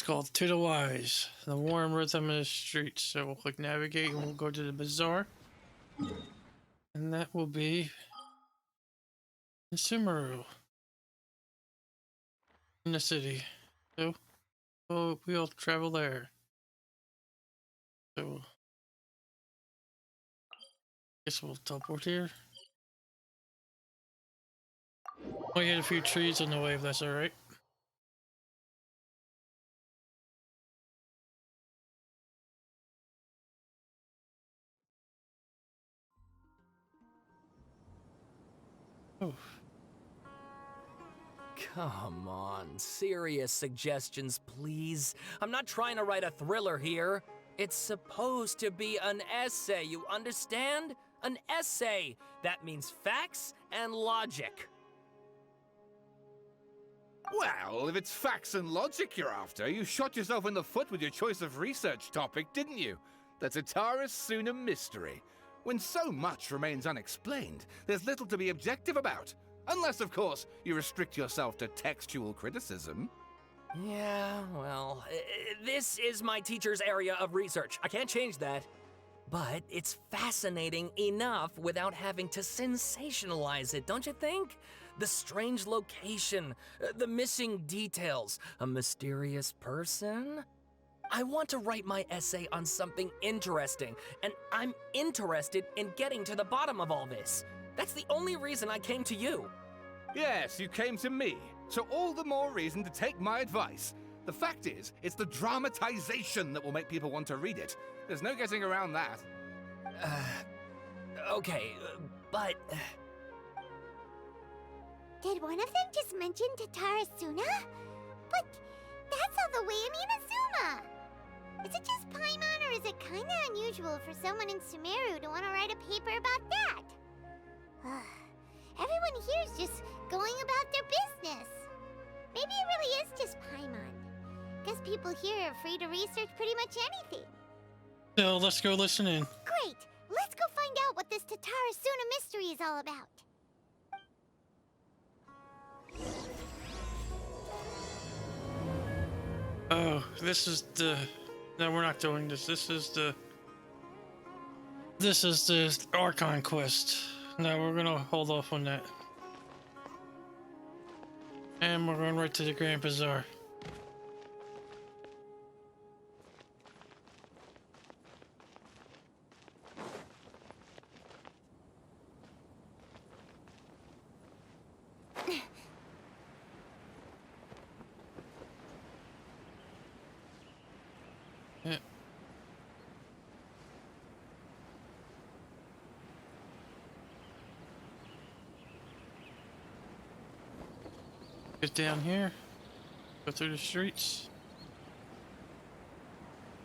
called To the Wise, the warm rhythm of the streets. So we'll click navigate and we'll go to the bazaar. And that will be in Sumeru, in the city. So we'll travel there. So guess we'll teleport here. We'll hit a few trees on the way if that's alright. Oh. Come on, serious suggestions, please. I'm not trying to write a thriller here. It's supposed to be an essay, you understand? An essay! That means facts and logic. Well, if it's facts and logic you're after, you shot yourself in the foot with your choice of research topic, didn't you? The Tatara Sooner mystery. When so much remains unexplained, there's little to be objective about. Unless, of course, you restrict yourself to textual criticism. Yeah, well, this is my teacher's area of research. I can't change that. But it's fascinating enough without having to sensationalize it, don't you think? The strange location, the missing details, a mysterious person. I want to write my essay on something interesting, and I'm interested in getting to the bottom of all this. That's the only reason I came to you. Yes, you came to me, so all the more reason to take my advice. The fact is, it's the dramatization that will make people want to read it. There's no getting around that. Okay, but... Did one of them just mention Tatara Sooner? But that's all the way in Inazuma! Is it just Paimon, or is it kinda unusual for someone in Sumeru to want to write a paper about that? Everyone here is just going about their business. Maybe it really is just Paimon. Guess people here are free to research pretty much anything. So let's go listen in. Great! Let's go find out what this Tatara Sooner mystery is all about. Oh, this is the... No, we're not doing this. This is the Archon quest. No, we're gonna hold off on that. And we're going right to the Grand Bazaar. Yeah. Get down here. Go through the streets.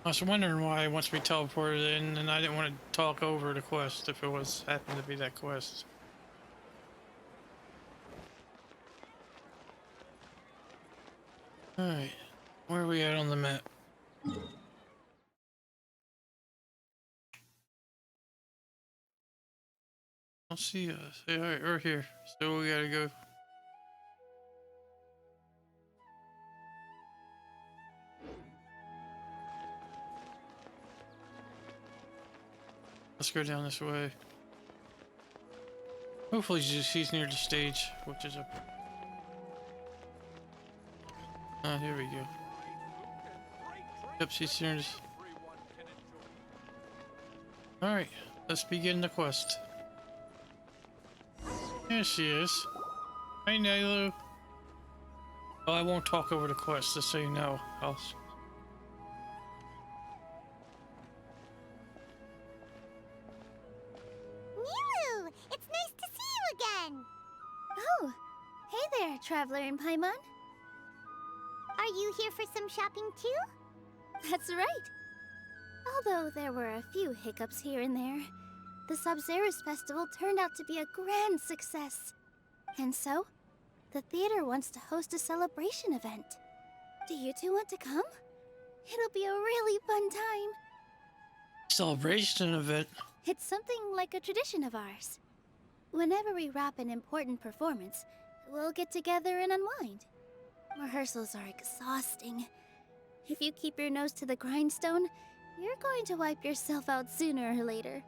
I was wondering why once we teleported in, and I didn't want to talk over the quest if it was happened to be that quest. Alright, where are we at on the map? I don't see us. Alright, we're here. So we gotta go. Let's go down this way. Hopefully he's near the stage, which is up. Oh, here we go. Yep, she's near this. Alright, let's begin the quest. Here she is. Hey, Nilou. Oh, I won't talk over the quest, just so you know. Nilou! It's nice to see you again! Oh, hey there, Traveler in Paimon. Are you here for some shopping too? That's right. Although there were a few hiccups here and there, the Sub-Zerus Festival turned out to be a grand success. And so, the theater wants to host a celebration event. Do you two want to come? It'll be a really fun time. Celebration event? It's something like a tradition of ours. Whenever we wrap an important performance, we'll get together and unwind. Rehearsals are exhausting, If you keep your nose to the grindstone, you're going to wipe yourself out sooner or later.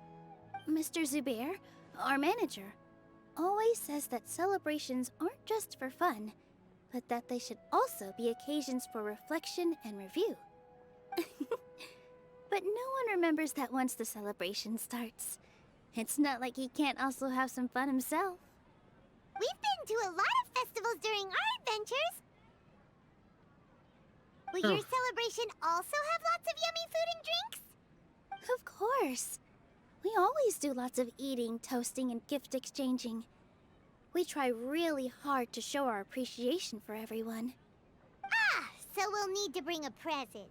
Mr. Zubair, our manager, always says that celebrations aren't just for fun, but that they should also be occasions for reflection and review. But no one remembers that once the celebration starts. It's not like he can't also have some fun himself. We've been to a lot of festivals during our adventures. Will your celebration also have lots of yummy food and drinks? Of course. We always do lots of eating, toasting, and gift exchanging. We try really hard to show our appreciation for everyone. Ah, so we'll need to bring a present.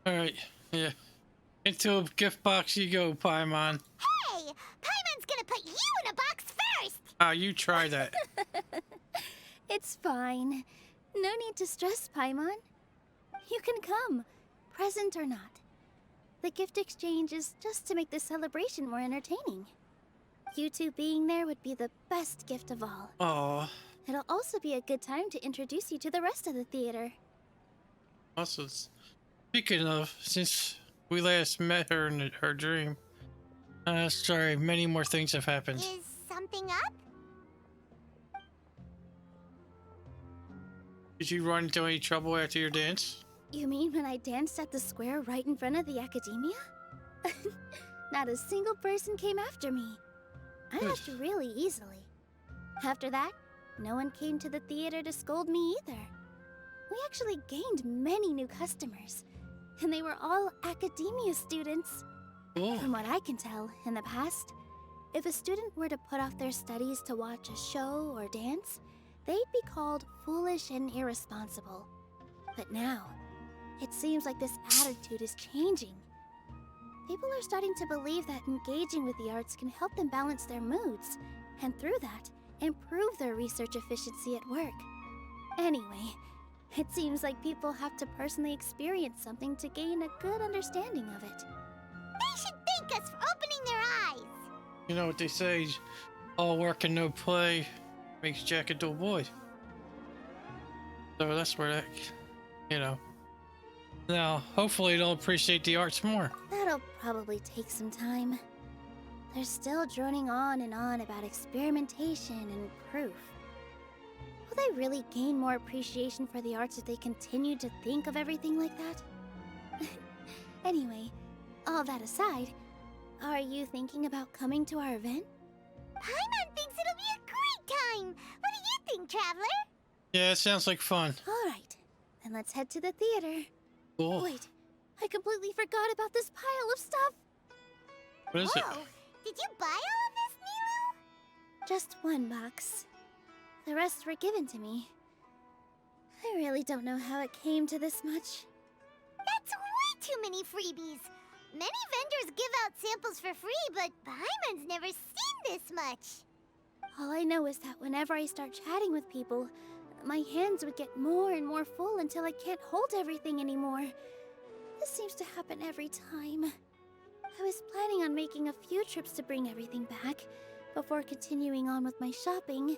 Alright, yeah. Into a gift box you go, Paimon. Hey! Paimon's gonna put you in a box first! Ah, you try that. It's fine. No need to stress, Paimon. You can come, present or not. The gift exchange is just to make the celebration more entertaining. You two being there would be the best gift of all. Aw. It'll also be a good time to introduce you to the rest of the theater. Also, speaking of, since we last met her in her dream, sorry, many more things have happened. Is something up? Did you run into any trouble after your dance? You mean when I danced at the square right in front of the academia? Not a single person came after me. I left really easily. After that, no one came to the theater to scold me either. We actually gained many new customers, and they were all academia students. Cool. From what I can tell, in the past, if a student were to put off their studies to watch a show or dance, they'd be called foolish and irresponsible. But now, it seems like this attitude is changing. People are starting to believe that engaging with the arts can help them balance their moods, and through that, improve their research efficiency at work. Anyway, it seems like people have to personally experience something to gain a good understanding of it. They should thank us for opening their eyes! You know what they say, all work and no play makes Jack a dull boy. So that's where that, you know. Now, hopefully they'll appreciate the arts more. That'll probably take some time. They're still droning on and on about experimentation and proof. Will they really gain more appreciation for the arts if they continue to think of everything like that? Anyway, all that aside, are you thinking about coming to our event? Paimon thinks it'll be a great time! What do you think, Traveler? Yeah, it sounds like fun. Alright, then let's head to the theater. Cool. Wait, I completely forgot about this pile of stuff! What is it? Whoa! Did you buy all of this, Nilou? Just one box. The rest were given to me. I really don't know how it came to this much. That's way too many freebies! Many vendors give out samples for free, but Paimon's never seen this much! All I know is that whenever I start chatting with people, my hands would get more and more full until I can't hold everything anymore. This seems to happen every time. I was planning on making a few trips to bring everything back before continuing on with my shopping,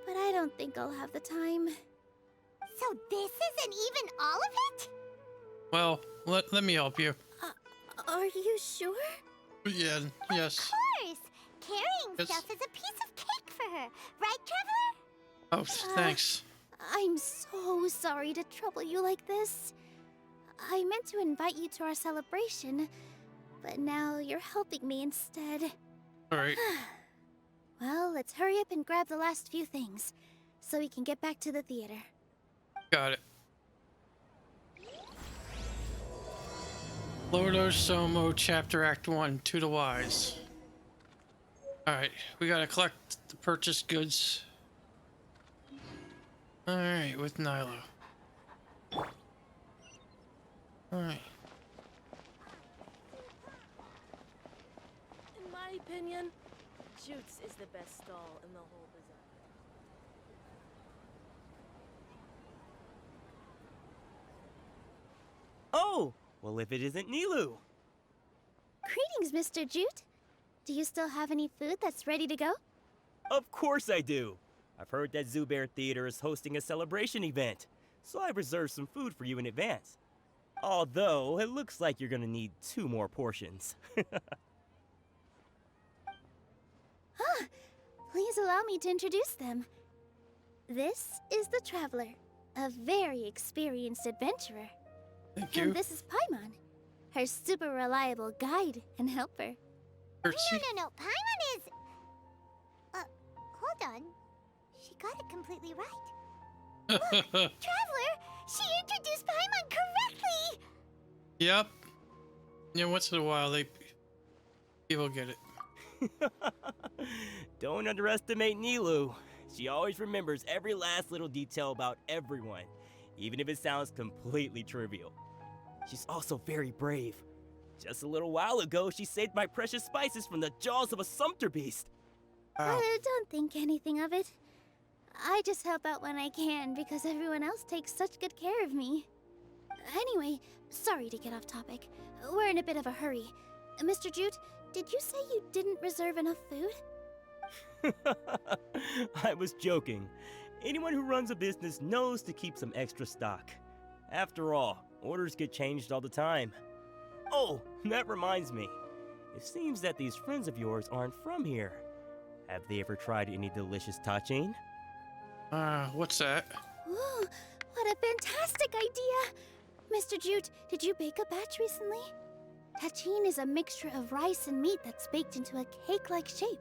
but I don't think I'll have the time. So this isn't even all of it? Well, let me help you. Are you sure? Yeah, yes. Of course! Carrying Yes. stuff is a piece of cake for her, right, Traveler? Oh, thanks. I'm so sorry to trouble you like this. I meant to invite you to our celebration, but now you're helping me instead. Alright. Well, let's hurry up and grab the last few things, so we can get back to the theater. Got it. Lotos Somno, Chapter Act 1, To the Wise. Alright, we gotta collect the purchased goods. Alright, with Nilou. Alright. In my opinion, Jute's is the best stall in the whole bazaar. Oh! Well, if it isn't Nilou! Greetings, Mr. Jute. Do you still have any food that's ready to go? Of course I do! I've heard that Zubair Theater is hosting a celebration event, so I reserved some food for you in advance. Although, it looks like you're gonna need 2 more portions. Please allow me to introduce them. This is the Traveler, a very experienced adventurer. Thank you. And this is Paimon, her super reliable guide and helper. Curtsy. No. Paimon is... hold on. She got it completely right. Traveler, she introduced Paimon correctly! Yep. Yeah, once in a while people get it. Don't underestimate Nilou. She always remembers every last little detail about everyone, even if it sounds completely trivial. She's also very brave. Just a little while ago, she saved my precious spices from the jaws of a sumpter beast. Wow. Don't think anything of it. I just help out when I can because everyone else takes such good care of me. Anyway, sorry to get off topic. We're in a bit of a hurry. Mr. Jute, did you say you didn't reserve enough food? I was joking. Anyone who runs a business knows to keep some extra stock. After all, orders get changed all the time. Oh, that reminds me. It seems that these friends of yours aren't from here. Have they ever tried any delicious tachin? What's that? Ooh, what a fantastic idea! Mr. Jute, did you bake a batch recently? Tachin is a mixture of rice and meat that's baked into a cake-like shape.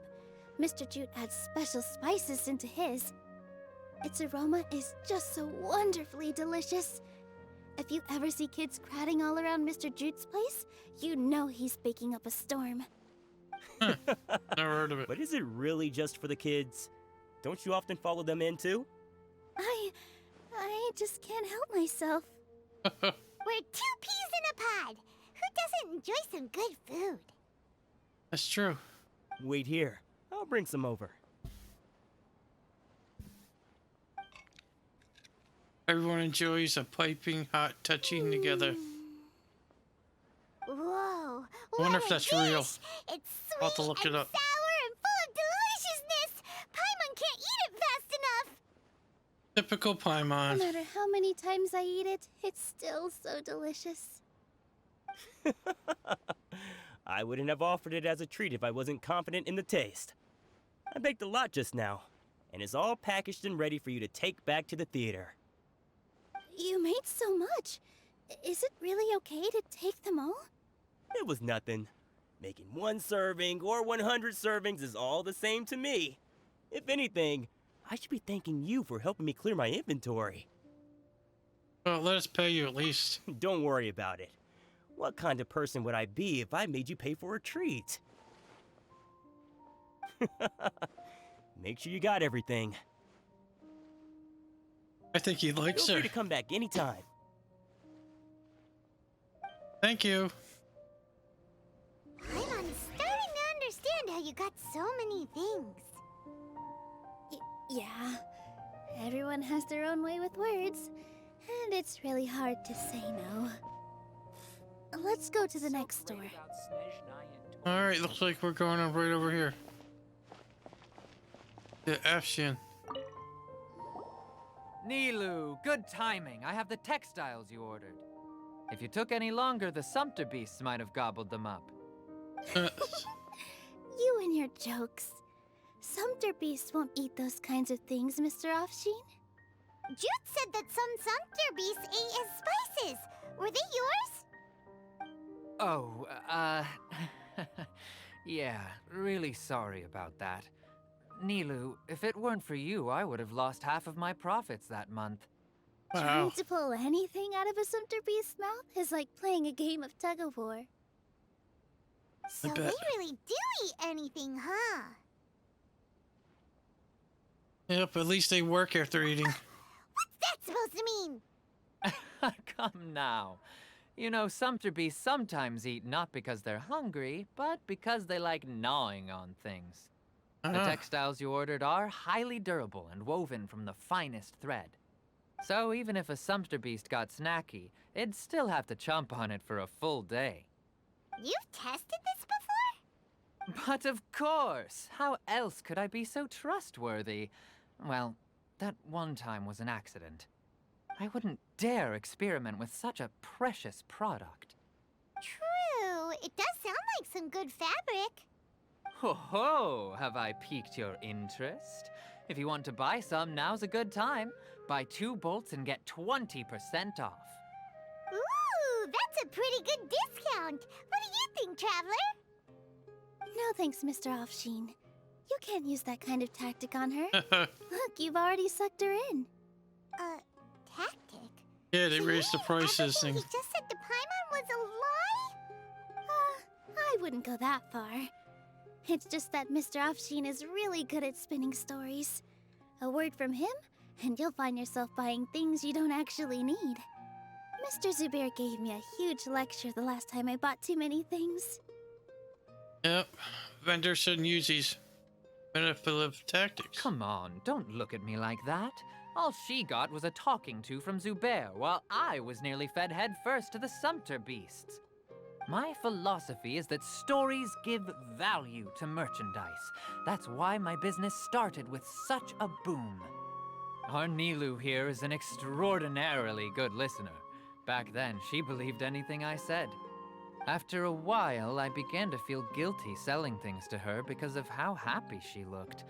Mr. Jute adds special spices into his. Its aroma is just so wonderfully delicious. If you ever see kids crowding all around Mr. Jute's place, you know he's baking up a storm. Never heard of it. But is it really just for the kids? Don't you often follow them in too? I just can't help myself. We're 2 peas in a pod. Who doesn't enjoy some good food? That's true. Wait here. I'll bring some over. Everyone enjoys a piping hot touching together. Whoa. I wonder if what a that's real. dish. It's sweet I'll have to look and it up. sour and full of deliciousness. Paimon can't eat it fast enough. Typical No Paimon. matter how many times I eat it, it's still so delicious. I wouldn't have offered it as a treat if I wasn't confident in the taste. I baked a lot just now, and it's all packaged and ready for you to take back to the theater. You made so much. Is it really okay to take them all? It was nothing. Making 1 serving or 100 servings is all the same to me. If anything, I should be thanking you for helping me clear my inventory. Well, let us pay you at least. Don't worry about it. What kind of person would I be if I made you pay for a treat? Make sure you got everything. I think he likes Feel her. free to come back anytime. Thank you. Paimon's starting to understand how you got so many things. Yeah. Everyone has their own way with words, and it's really hard to say no. Let's go to the next store. Alright, looks like we're going right over here. The Offshine. Nilou, good timing. I have the textiles you ordered. If you took any longer, the sumpter beasts might have gobbled them up. You and your jokes. Sumpter beasts won't eat those kinds of things, Mr. Offshine. Jute said that some sumpter beasts ate his spices. Were they yours? Oh, yeah, really sorry about that. Nilou, if it weren't for you, I would have lost half of my profits that month. Wow. Trying to pull anything out of a sumpter beast's mouth is like playing a game of tug-of-war. So they bet. really do eat anything, huh? Yep, at least they work after eating. What's that supposed to mean? Come now. You know, sumpter beasts sometimes eat not because they're hungry, but because they like gnawing on things. The textiles you ordered are highly durable and woven from the finest thread. So even if a sumpter beast got snacky, it'd still have to chomp on it for a full day. You've tested this before? But of course! How else could I be so trustworthy? Well, that one time was an accident. I wouldn't dare experiment with such a precious product. True, it does sound like some good fabric. Ho ho! Have I piqued your interest? If you want to buy some, now's a good time. Buy 2 bolts and get 20% off. Ooh, that's a pretty good discount. What do you think, Traveler? No thanks, Mr. Offshine. You can't use that kind of tactic on her. Look, you've already sucked her in. Tactic? Yeah, they So raised the you mean prices everything and he just said to Paimon was a lie? I wouldn't go that far. It's just that Mr. Offshine is really good at spinning stories. A word from him, and you'll find yourself buying things you don't actually need. Mr. Zubair gave me a huge lecture the last time I bought too many things. yep, vendors shouldn't use these manipulative tactics. Come on, don't look at me like that. All she got was a talking to from Zubair, while I was nearly fed head first to the Sumpter beasts. My philosophy is that stories give value to merchandise. That's why my business started with such a boom. Our Nilou here is an extraordinarily good listener. Back then, she believed anything I said. After a while, I began to feel guilty selling things to her because of how happy she looked.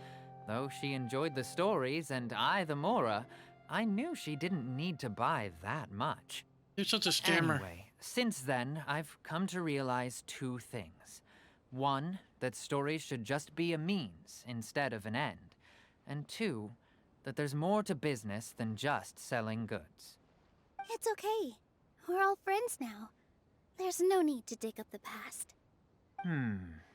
Though she enjoyed the stories and I the Mora, I knew she didn't need to buy that much. You're such a scammer. Anyway, since then, I've come to realize 2 things. 1, that stories should just be a means instead of an end. And 2, that there's more to business than just selling goods. It's okay. We're all friends now. There's no need to dig up the past.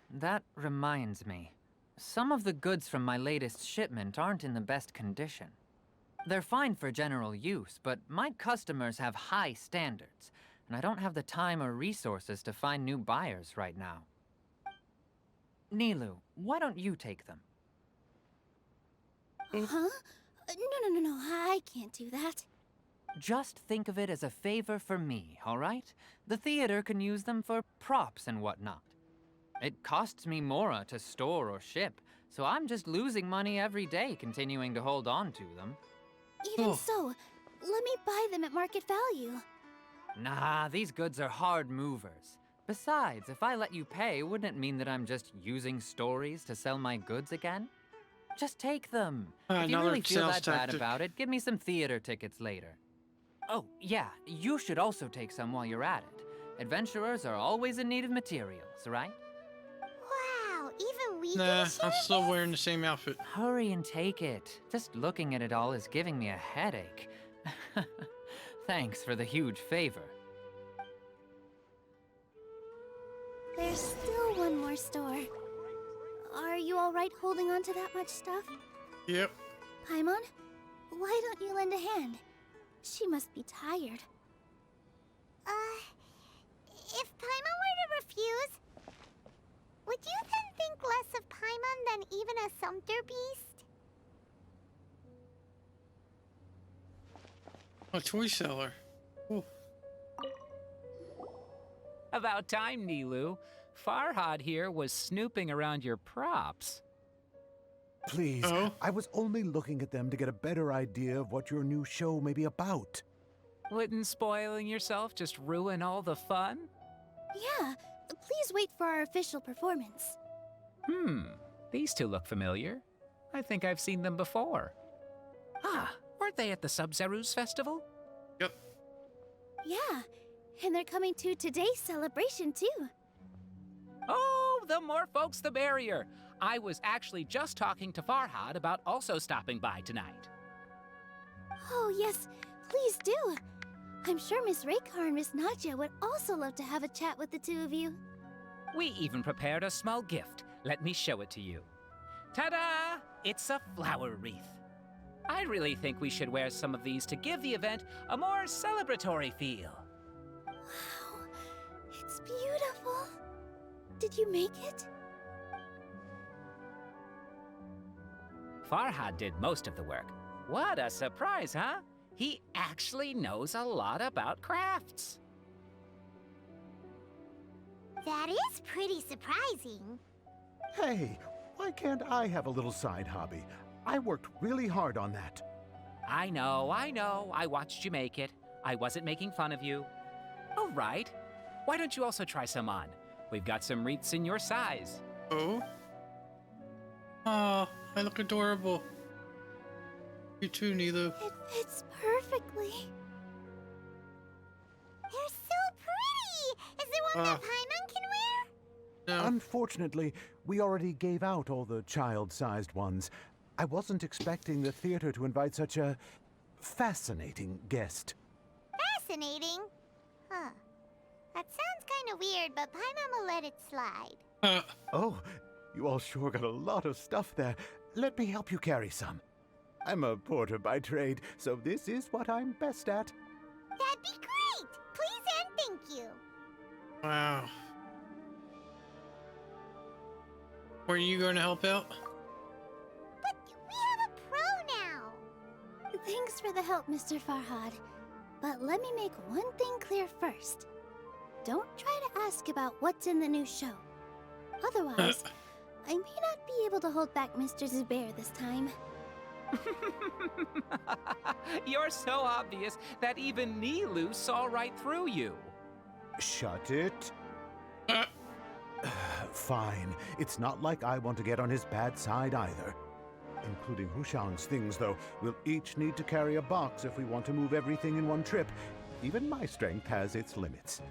That reminds me. Some of the goods from my latest shipment aren't in the best condition. They're fine for general use, but my customers have high standards, and I don't have the time or resources to find new buyers right now. Nilou, why don't you take them? Huh? No, I can't do that. Just think of it as a favor for me, all right? The theater can use them for props and whatnot. It costs me Mora to store or ship, so I'm just losing money every day continuing to hold on to them. Even so, let me buy them at market value. Nah, these goods are hard movers. Besides, if I let you pay, wouldn't it mean that I'm just using stories to sell my goods again? Just take them. If you Another really feel sales that bad tactic. about it, give me some theater tickets later. Oh, yeah, you should also take some while you're at it. Adventurers are always in need of materials, right? Wow, even we Nah, can share I'm still this? wearing the same outfit. Hurry and take it. Just looking at it all is giving me a headache. Thanks for the huge favor. There's still one more store. Are you alright holding on to that much stuff? Yep. Paimon, why don't you lend a hand? She must be tired. If Paimon were to refuse, would you then think less of Paimon than even a Sumpter beast? A toy seller. Ooh. About time, Nilou. Farhad here was snooping around your props. Please, Oh? I was only looking at them to get a better idea of what your new show may be about. Wouldn't spoiling yourself just ruin all the fun? Yeah, please wait for our official performance. These two look familiar. I think I've seen them before. Ah, weren't they at the Sub-Zerus festival? Yep. Yeah, and they're coming to today's celebration too. Oh, the more folks the merrier. I was actually just talking to Farhad about also stopping by tonight. Oh yes, please do. I'm sure Miss Raykar and Miss Nadja would also love to have a chat with the two of you. We even prepared a small gift. Let me show it to you. Ta-da! It's a flower wreath. I really think we should wear some of these to give the event a more celebratory feel. Wow, it's beautiful. Did you make it? Farhad did most of the work. What a surprise, huh? He actually knows a lot about crafts. That is pretty surprising. Hey, why can't I have a little side hobby? I worked really hard on that. I know. I watched you make it. I wasn't making fun of you. All right. Why don't you also try some on? We've got some wreaths in your size. Oh? Oh, I look adorable. You too, Nilou. It fits perfectly. They're so pretty! Is there one that Paimon can wear? No. Unfortunately, we already gave out all the child-sized ones. I wasn't expecting the theater to invite such a fascinating guest. Fascinating. Huh. That sounds kind of weird, but Paimon will let it slide. Oh, you all sure got a lot of stuff there. Let me help you carry some. I'm a porter by trade, so this is what I'm best at. That'd be great! Please and thank you. Wow. Were you going to help out? But we have a pro now. Thanks for the help, Mr. Farhad. But let me make one thing clear first. Don't try to ask about what's in the new show. Otherwise, I may not be able to hold back Mr. Zubair this time. You're so obvious that even Nilou saw right through you. Shut it. Fine. It's not like I want to get on his bad side either. Including Hushang's things, though. We'll each need to carry a box if we want to move everything in one trip. Even my strength has its limits.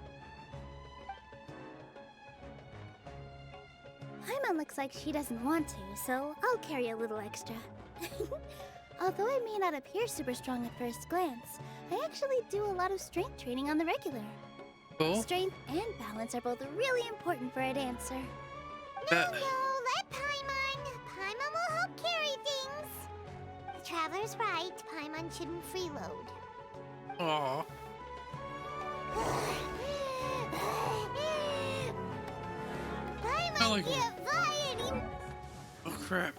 Paimon looks like she doesn't want to, so I'll carry a little extra. Although I may not appear super strong at first glance, I actually do a lot of strength training on the regular. Cool. Strength and balance are both really important for a dancer. No, let Paimon. Paimon will help carry things. The Traveler's right. Paimon shouldn't freeload. Aw. Paimon like can't fly anymore. Oh, crap.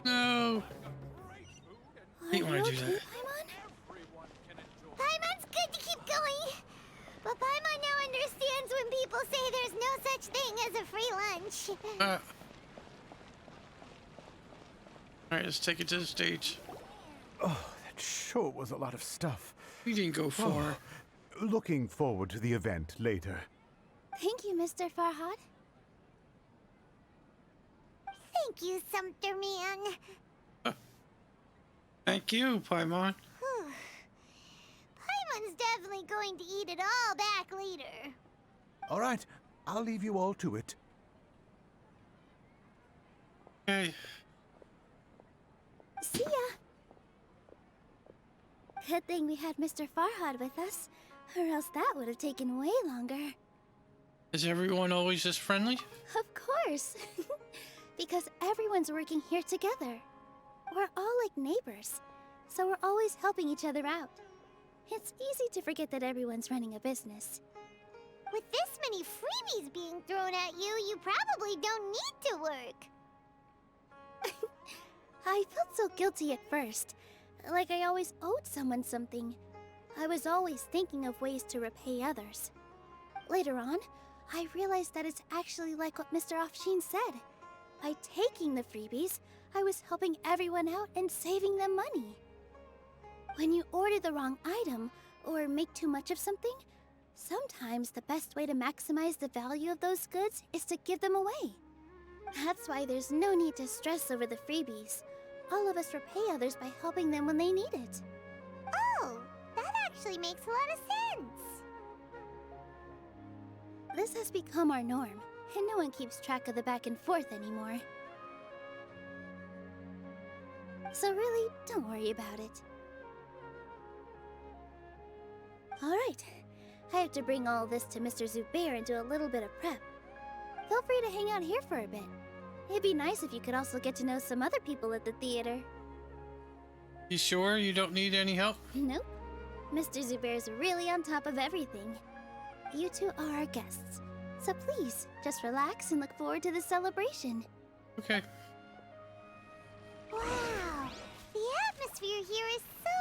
No. Are You wanna do okay, that? Paimon? Paimon's good to keep going. But Paimon now understands when people say there's no such thing as a free lunch. Alright, let's take it to the stage. Oh, that sure was a lot of stuff. We didn't go far. Looking forward to the event later. Thank you, Mr. Farhad. Thank you, Sumpter Man. Thank you, Paimon. Paimon's definitely going to eat it all back later. All right, I'll leave you all to it. Okay. See ya. Good thing we had Mr. Farhad with us, or else that would have taken way longer. Is everyone always this friendly? Of course. Because everyone's working here together. We're all like neighbors, so we're always helping each other out. It's easy to forget that everyone's running a business. With this many freebies being thrown at you, you probably don't need to work. I felt so guilty at first, like I always owed someone something. I was always thinking of ways to repay others. Later on, I realized that it's actually like what Mr. Offshine said. By taking the freebies, I was helping everyone out and saving them money. When you order the wrong item, or make too much of something, sometimes the best way to maximize the value of those goods is to give them away. That's why there's no need to stress over the freebies. All of us repay others by helping them when they need it. Oh, that actually makes a lot of sense. This has become our norm, and no one keeps track of the back and forth anymore. So really, don't worry about it. Alright, I have to bring all this to Mr. Zubair and do a little bit of prep. Feel free to hang out here for a bit. It'd be nice if you could also get to know some other people at the theater. You sure you don't need any help? Nope. Mr. Zubair's really on top of everything. You two are our guests, so please, just relax and look forward to the celebration. Okay. Wow, the atmosphere here is so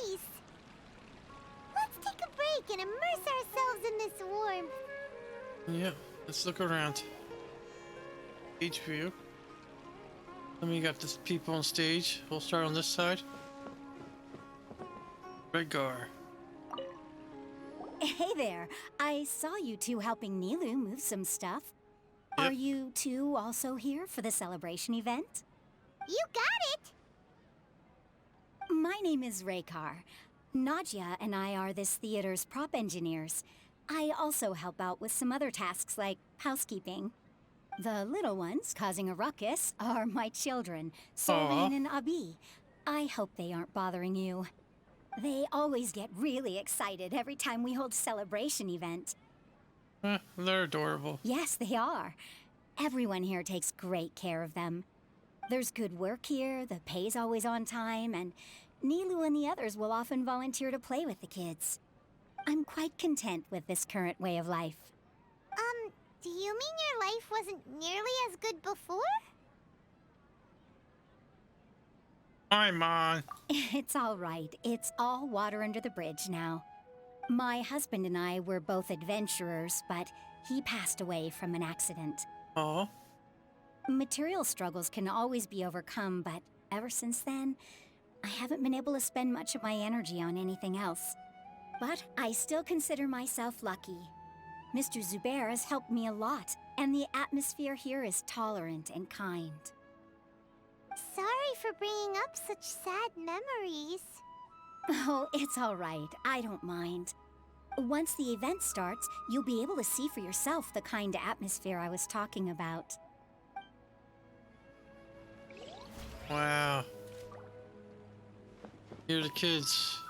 nice. Let's take a break and immerse ourselves in this warmth. Yeah, let's look around. Each view. Then we got the people on stage. We'll start on this side. Redgar. Hey there. I saw you two helping Nilou move some stuff. Yep. Are you two also here for the celebration event? You got it! My name is Raykar. Nadia and I are this theater's prop engineers. I also help out with some other tasks like housekeeping. The little ones causing a ruckus are my children, Solane and Abi. I hope they aren't bothering you. They always get really excited every time we hold a celebration event. They're adorable. Yes, they are. Everyone here takes great care of them. There's good work here, the pay's always on time, and Nilou and the others will often volunteer to play with the kids. I'm quite content with this current way of life. Do you mean your life wasn't nearly as good before? Paimon. It's all right. It's all water under the bridge now. My husband and I were both adventurers, but he passed away from an accident. Oh. Material struggles can always be overcome, but ever since then, I haven't been able to spend much of my energy on anything else. But I still consider myself lucky. Mr. Zubair has helped me a lot, and the atmosphere here is tolerant and kind. Sorry for bringing up such sad memories. Oh, it's all right. I don't mind. Once the event starts, you'll be able to see for yourself the kind of atmosphere I was talking about. Wow. Here are the kids.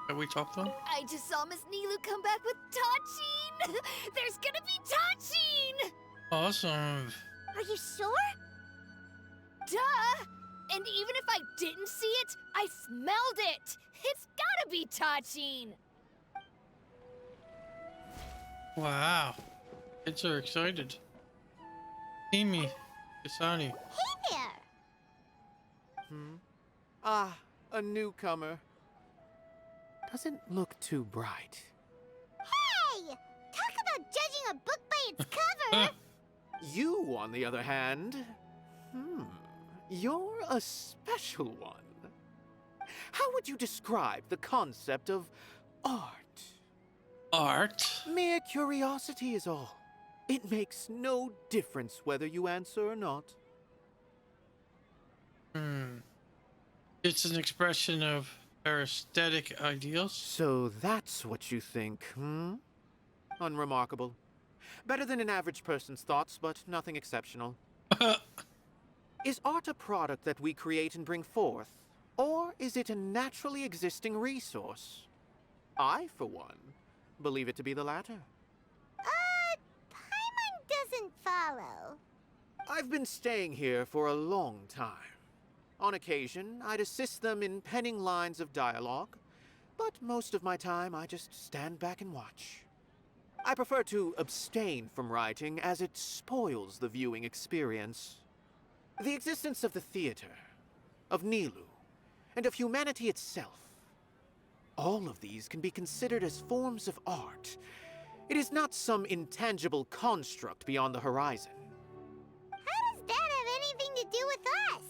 Have we talked to them? I just saw Miss Nilou come back with Tachin! There's gonna be Tachin! Awesome. Are you sure? Duh! And even if I didn't see it, I smelled it! It's gotta be Tachin! Wow. Kids are excited. Amy, Kasani. Hey there! Ah, a newcomer. Doesn't look too bright. Hey! Talk about judging a book by its cover! You, on the other hand, you're a special one. How would you describe the concept of art? Art? Mere curiosity is all. It makes no difference whether you answer or not. It's an expression of our aesthetic ideals. So that's what you think, Unremarkable. Better than an average person's thoughts, but nothing exceptional. Is art a product that we create and bring forth? Or is it a naturally existing resource? I, for one, believe it to be the latter. Paimon doesn't follow. I've been staying here for a long time. On occasion, I'd assist them in penning lines of dialogue, but most of my time I just stand back and watch. I prefer to abstain from writing as it spoils the viewing experience. The existence of the theater, of Nilou, and of humanity itself. All of these can be considered as forms of art. It is not some intangible construct beyond the horizon. How does that have anything to do with us?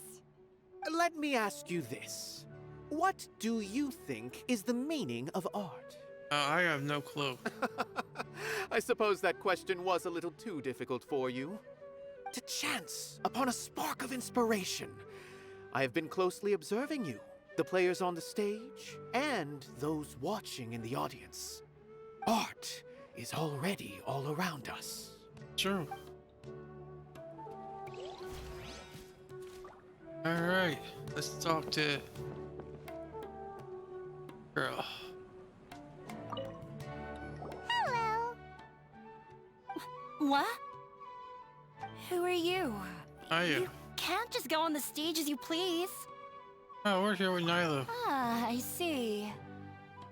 Let me ask you this. What do you think is the meaning of art? I have no clue. I suppose that question was a little too difficult for you. To chance upon a spark of inspiration. I have been closely observing you, the players on the stage, and those watching in the audience. Art is already all around us. True. Alright, let's talk to girl. Hello. What? Who are you? You Can't just go on the stage as you please. Oh, we're here with Nilou. Ah, I see.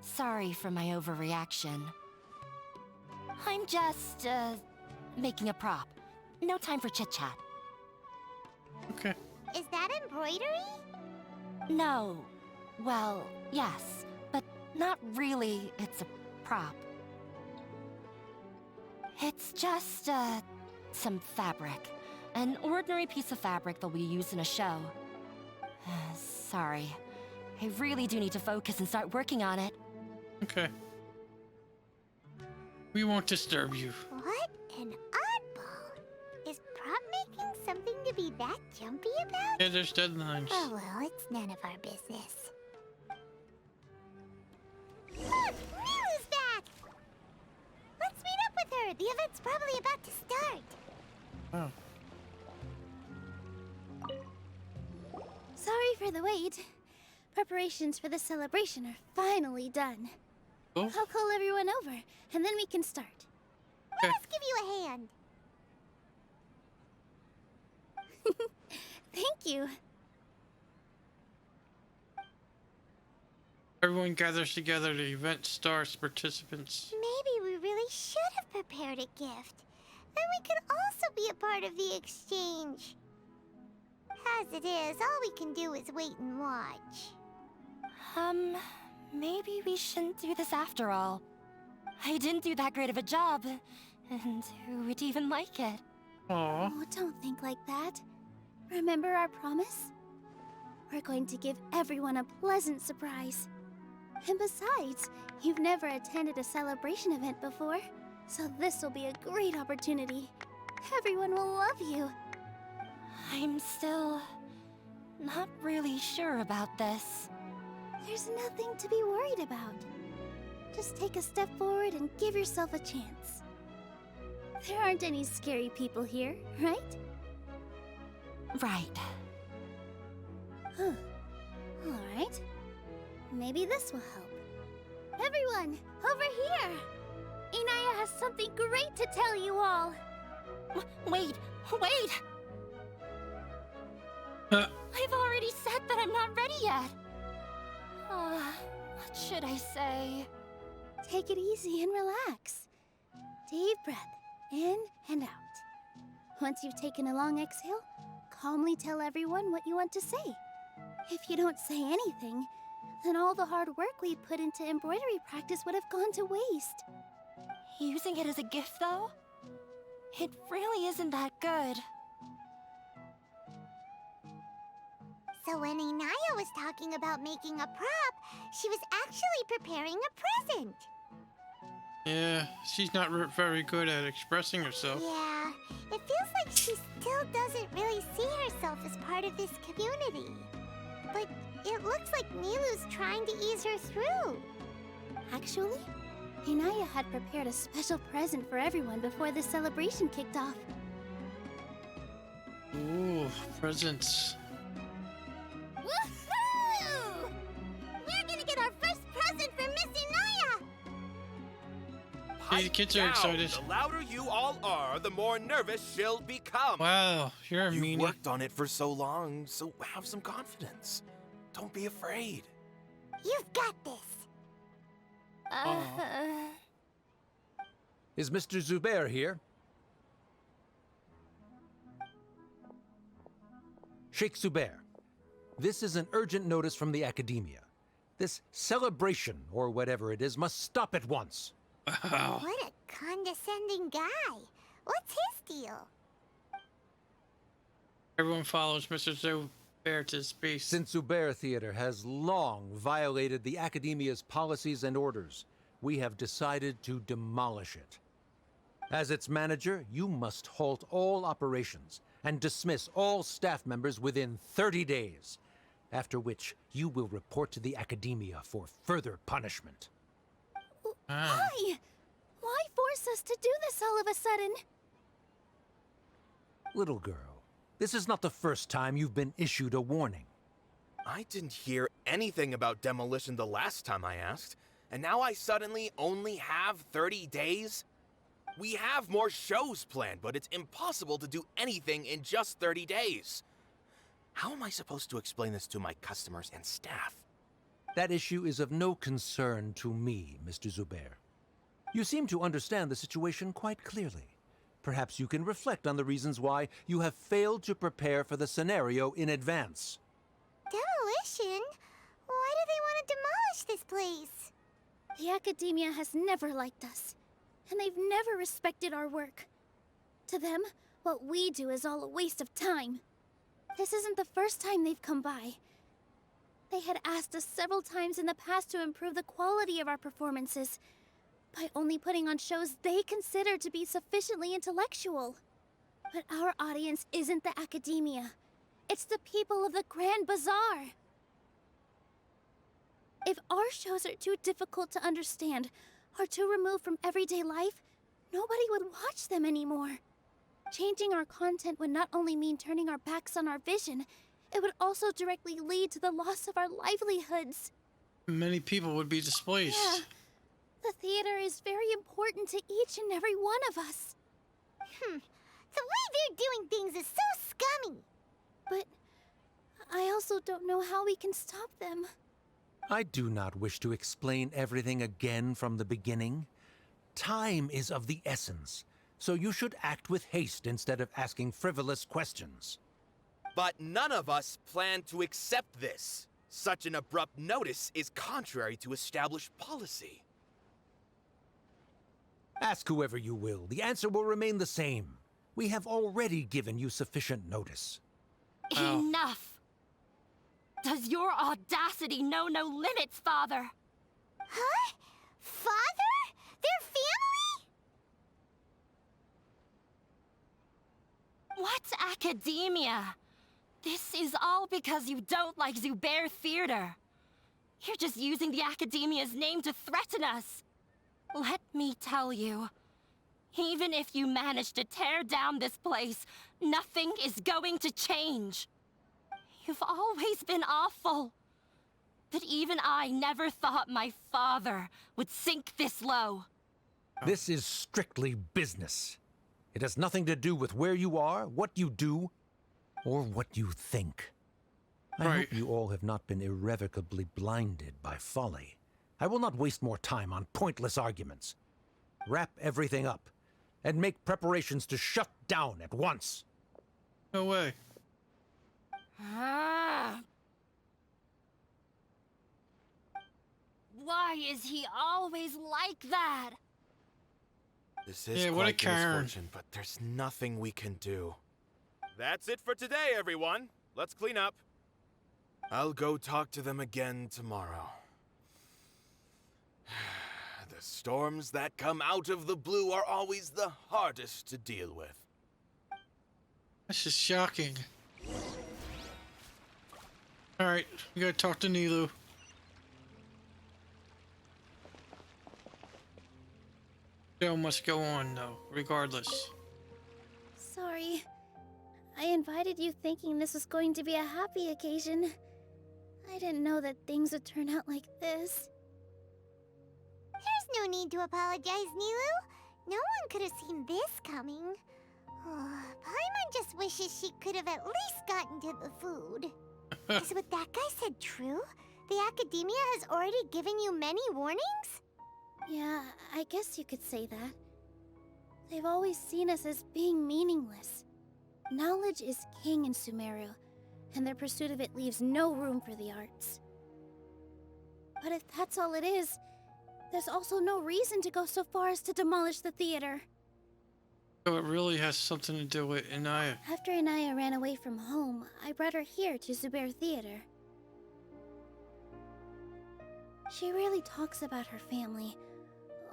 Sorry for my overreaction. I'm just, making a prop. No time for chit-chat. Okay. Is that embroidery? No. Well, yes, but not really. It's a prop. It's just, some fabric. An ordinary piece of fabric that'll be used in a show. Sorry. I really do need to focus and start working on it. Okay. We won't disturb you. What an oddball. Is prop making something to be that jumpy about? Yeah, there's deadlines. Oh well, it's none of our business. Look! Nilou's back! Let's meet up with her. The event's probably about to start. Oh. Sorry for the wait. Preparations for the celebration are finally done. Oh. I'll call everyone over, and then we can start. Let us give you a hand. Thank you. Everyone gathers together. The event starts. Participants. Maybe we really should have prepared a gift. Then we could also be a part of the exchange. As it is, all we can do is wait and watch. Maybe we shouldn't do this after all. I didn't do that great of a job, and who would even like it? Aww. Oh, don't think like that. Remember our promise? We're going to give everyone a pleasant surprise. And besides, you've never attended a celebration event before, so this will be a great opportunity. Everyone will love you. I'm still not really sure about this. There's nothing to be worried about. Just take a step forward and give yourself a chance. There aren't any scary people here, right? Right. Huh. All right. Maybe this will help. Everyone, over here! Inaya has something great to tell you all. Wait! I've already said that I'm not ready yet. What should I say? Take it easy and relax. Deep breath, in and out. Once you've taken a long exhale, calmly tell everyone what you want to say. If you don't say anything, then all the hard work we put into embroidery practice would have gone to waste. Using it as a gift, though? It really isn't that good. So when Inaya was talking about making a prop, she was actually preparing a present. Yeah, she's not very good at expressing herself. Yeah, it feels like she still doesn't really see herself as part of this community. But it looks like Nilou's trying to ease her through. Actually, Inaya had prepared a special present for everyone before the celebration kicked off. Ooh, presents. Woohoo! We're gonna get our first present from Miss Inaya! Hey, the kids are excited. The louder you all are, the more nervous she'll become. Wow, you're a You've meanie. worked on it for so long, so have some confidence. Don't be afraid. You've got this. Is Mr. Zubair here? Sheikh Zubair, this is an urgent notice from the Academia. This celebration, or whatever it is, must stop at once. Wow. What a condescending guy. What's his deal? Everyone follows Mr. Zubair to space. Since Zubair Theater has long violated the Academia's policies and orders, we have decided to demolish it. As its manager, you must halt all operations and dismiss all staff members within 30 days, after which you will report to the Academia for further punishment. Why? Why force us to do this all of a sudden? Little girl, this is not the first time you've been issued a warning. I didn't hear anything about demolition the last time I asked, and now I suddenly only have 30 days? We have more shows planned, but it's impossible to do anything in just 30 days. How am I supposed to explain this to my customers and staff? That issue is of no concern to me, Mr. Zubair. You seem to understand the situation quite clearly. Perhaps you can reflect on the reasons why you have failed to prepare for the scenario in advance. Demolition? Why do they want to demolish this place? The Academia has never liked us, and they've never respected our work. To them, What we do is all a waste of time. This isn't the first time they've come by. They had asked us several times in the past to improve the quality of our performances by only putting on shows they consider to be sufficiently intellectual. But our audience isn't the academia. It's the people of the Grand Bazaar. If our shows are too difficult to understand or too removed from everyday life, nobody would watch them anymore. Changing our content would not only mean turning our backs on our vision, it would also directly lead to the loss of our livelihoods. Many people would be displaced. Yeah. The theater is very important to each and every one of us. The way they're doing things is so scummy. But I also don't know how we can stop them. I do not wish to explain everything again from the beginning. Time is of the essence, so you should act with haste instead of asking frivolous questions. But none of us plan to accept this. Such an abrupt notice is contrary to established policy. Ask whoever you will, the answer will remain the same. We have already given you sufficient notice. Enough! Does your audacity know no limits, Father? Huh? Father? Their family? What academia? This is all because you don't like Zubair Theater. You're just using the academia's name to threaten us. Let me tell you, even if you manage to tear down this place, nothing is going to change. You've always been awful. But even I never thought my father would sink this low. This is strictly business. It has nothing to do with where you are, what you do, or what you think. I hope you all have not been irrevocably blinded by folly. I will not waste more time on pointless arguments. Wrap everything up, and make preparations to shut down at once. No way. Why is he always like that? This is what a quite the Karen. misfortune, but there's nothing we can do. That's it for today, everyone. Let's clean up. I'll go talk to them again tomorrow. The storms that come out of the blue are always the hardest to deal with. This is shocking. Alright, we gotta talk to Nilou. Show must go on, though, regardless. Sorry. I invited you thinking this was going to be a happy occasion. I didn't know that things would turn out like this. There's no need to apologize, Nilou. No one could have seen this coming. Paimon just wishes she could have at least gotten to the food. Is what that guy said true? The academia has already given you many warnings? Yeah, I guess you could say that. They've always seen us as being meaningless. Knowledge is king in Sumeru, and their pursuit of it leaves no room for the arts. But if that's all it is, there's also no reason to go so far as to demolish the theater. So it really has something to do with Inaya. After Inaya ran away from home, I brought her here to Zubair Theater. She rarely talks about her family.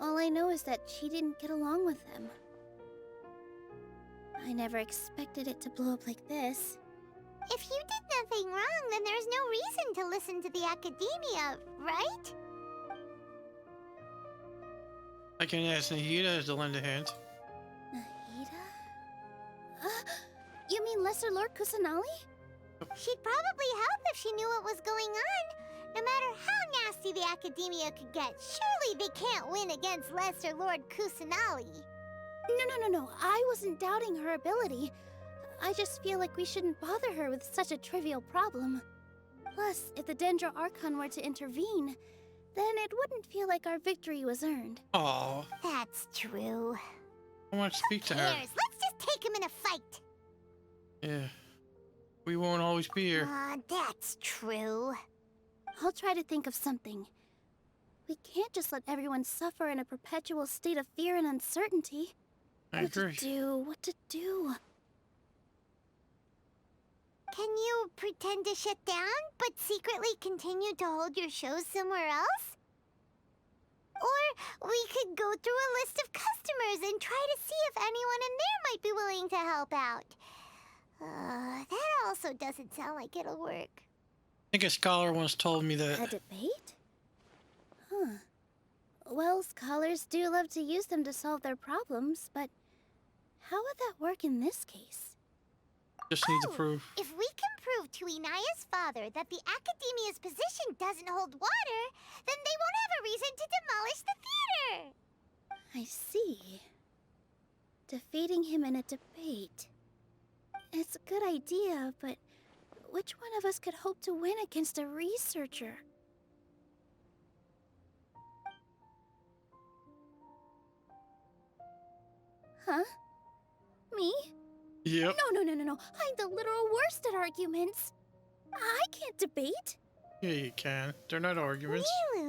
All I know is that she didn't get along with them. I never expected it to blow up like this. If you did nothing wrong, then there's no reason to listen to the academia, right? I can ask Nahida to lend a hand. Nahida? You mean Lesser Lord Kusanali? She'd probably help if she knew what was going on. No matter how nasty the academia could get, surely they can't win against Lesser Lord Kusanali. No. I wasn't doubting her ability. I just feel like we shouldn't bother her with such a trivial problem. Plus, if the Dendro Archon were to intervene, then it wouldn't feel like our victory was earned. Oh. That's true. I want to speak to her. Let's just take him in a fight. Yeah. We won't always be here. That's true. I'll try to think of something. We can't just let everyone suffer in a perpetual state of fear and uncertainty. I agree. What to do? Can you pretend to shut down, but secretly continue to hold your shows somewhere else? Or we could go through a list of customers and try to see if anyone in there might be willing to help out. That also doesn't sound like it'll work. I think a scholar once told me that. A debate? Huh. Well, scholars do love to use them to solve their problems, but how would that work in this case? Just need to prove. If we can prove to Inaya's father that the Academia's position doesn't hold water, then they won't have a reason to demolish the theater! I see. Defeating him in a debate. It's a good idea, but which one of us could hope to win against a researcher? Huh? Me? Yep. No. I'm the literal worst at arguments. I can't debate. Yeah, you can. They're not arguments. Nilou,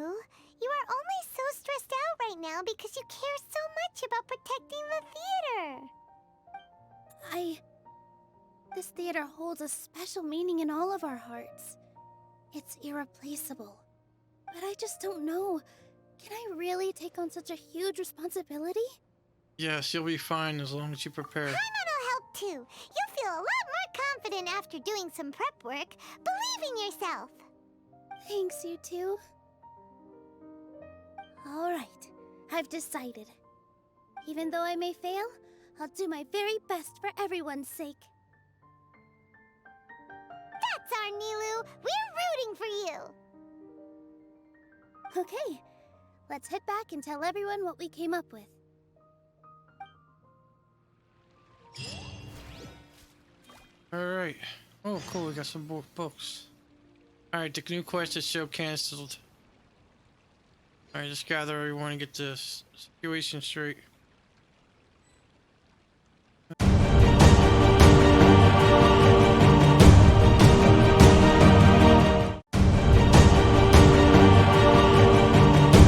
you are only so stressed out right now because you care so much about protecting the theater. This theater holds a special meaning in all of our hearts. It's irreplaceable. But I just don't know. Can I really take on such a huge responsibility? Yes, you'll be fine as long as you prepare. Paimon will help too. You'll feel a lot more confident after doing some prep work. Believe in yourself. Thanks, you two. Alright, I've decided. Even though I may fail, I'll do my very best for everyone's sake. That's our Nilou. We're rooting for you. Okay, let's head back and tell everyone what we came up with. Alright. Oh, cool. We got some more books. Alright, the new quest is show cancelled. Alright, just gather everyone and get the situation straight.